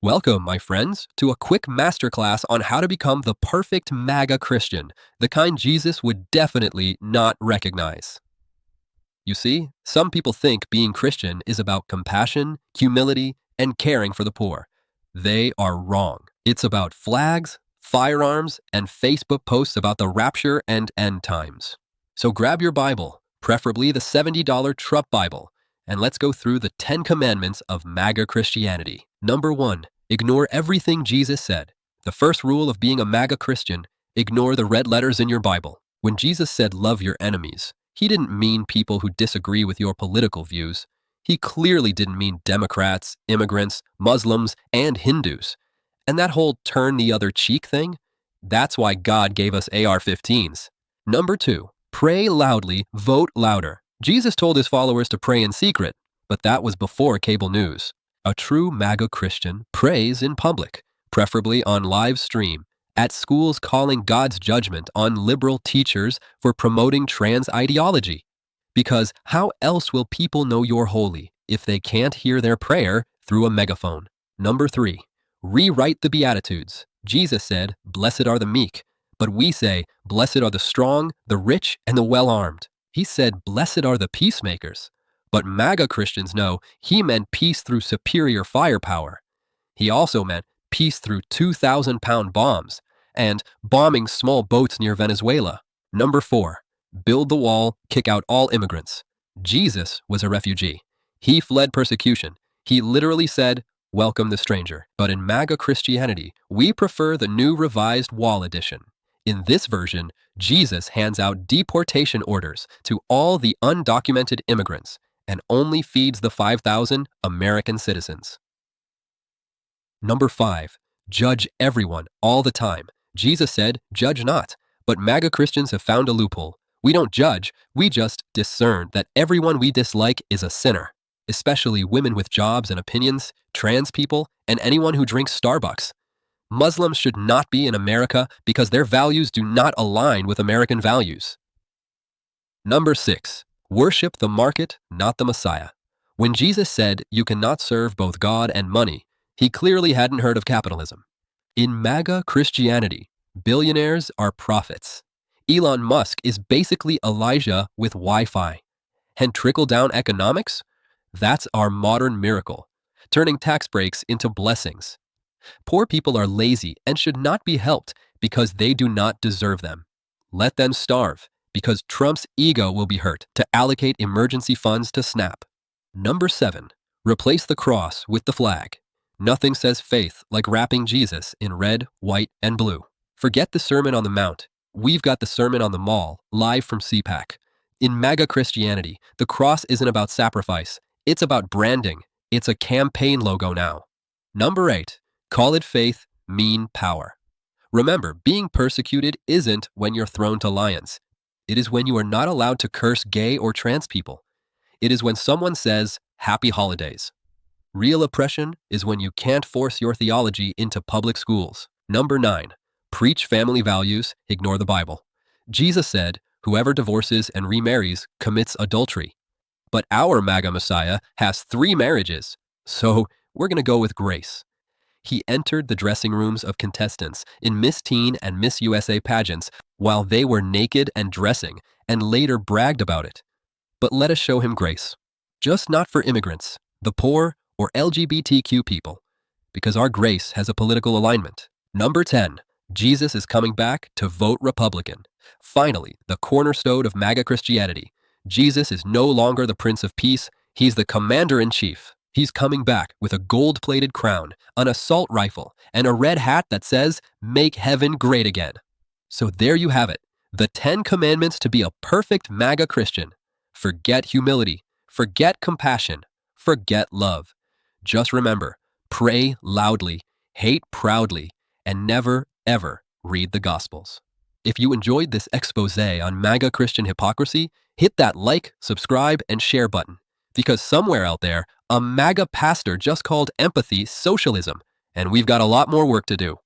Welcome, my friends, to a quick masterclass on how to become the perfect MAGA Christian, the kind Jesus would definitely not recognize. You see, some people think being Christian is about compassion, humility, and caring for the poor. They are wrong. It's about flags, firearms, and Facebook posts about the rapture and end times. So grab your Bible, preferably the $70 Trump Bible, and let's go through the 10 commandments of MAGA Christianity. Number 1. Ignore everything Jesus said. The first rule of being a MAGA Christian: ignore the red letters in your Bible. When Jesus said love your enemies, he didn't mean people who disagree with your political views. He clearly didn't mean Democrats, immigrants, Muslims, and Hindus. And that whole turn the other cheek thing? That's why God gave us AR-15s. Number 2. Pray loudly, vote louder. Jesus told his followers to pray in secret, but that was before cable news. A true MAGA Christian prays in public, preferably on live stream, at schools calling God's judgment on liberal teachers for promoting trans ideology. Because how else will people know you're holy if they can't hear their prayer through a megaphone? Number 3. Rewrite the Beatitudes. Jesus said, "Blessed are the meek," but we say, "Blessed are the strong, the rich, and the well-armed." He said, "Blessed are the peacemakers." But MAGA Christians know he meant peace through superior firepower. He also meant peace through 2,000-pound bombs and bombing small boats near Venezuela. Number 4. Build the wall, kick out all immigrants. Jesus was a refugee. He fled persecution. He literally said, "Welcome the stranger." But in MAGA Christianity, we prefer the new revised wall edition. In this version, Jesus hands out deportation orders to all the undocumented immigrants and only feeds the 5,000 American citizens. Number 5. Judge everyone all the time. Jesus said, "Judge not." But MAGA Christians have found a loophole. We don't judge, we just discern that everyone we dislike is a sinner, especially women with jobs and opinions, trans people, and anyone who drinks Starbucks. Muslims should not be in America because their values do not align with American values. Number 6. Worship the market, not the Messiah. When Jesus said you cannot serve both God and money, he clearly hadn't heard of capitalism. In MAGA Christianity, billionaires are prophets. Elon Musk is basically Elijah with Wi-Fi. And trickle-down economics? That's our modern miracle, turning tax breaks into blessings. Poor people are lazy and should not be helped because they do not deserve them. Let them starve, because Trump's ego will be hurt to allocate emergency funds to SNAP. Number 7. Replace the cross with the flag. Nothing says faith like wrapping Jesus in red, white, and blue. Forget the Sermon on the Mount. We've got the Sermon on the Mall, live from CPAC. In MAGA Christianity, the cross isn't about sacrifice. It's about branding. It's a campaign logo now. Number 8. Call it faith, mean power. Remember, being persecuted isn't when you're thrown to lions. It is when you are not allowed to curse gay or trans people. It is when someone says, "Happy holidays." Real oppression is when you can't force your theology into public schools. Number 9. Preach family values, ignore the Bible. Jesus said, "Whoever divorces and remarries commits adultery." But our MAGA Messiah has 3 marriages, so we're going to go with grace. He entered the dressing rooms of contestants in Miss Teen and Miss USA pageants while they were naked and dressing, and later bragged about it. But let us show him grace. Just not for immigrants, the poor, or LGBTQ people, because our grace has a political alignment. Number 10. Jesus is coming back to vote Republican. Finally, the cornerstone of MAGA Christianity. Jesus is no longer the Prince of Peace, he's the Commander-in-Chief. He's coming back with a gold-plated crown, an assault rifle, and a red hat that says, "Make heaven great again." So there you have it, the 10 commandments to be a perfect MAGA Christian. Forget humility, forget compassion, forget love. Just remember, pray loudly, hate proudly, and never, ever read the Gospels. If you enjoyed this expose on MAGA Christian hypocrisy, hit that like, subscribe, and share button. Because somewhere out there, a MAGA pastor just called empathy socialism, and we've got a lot more work to do.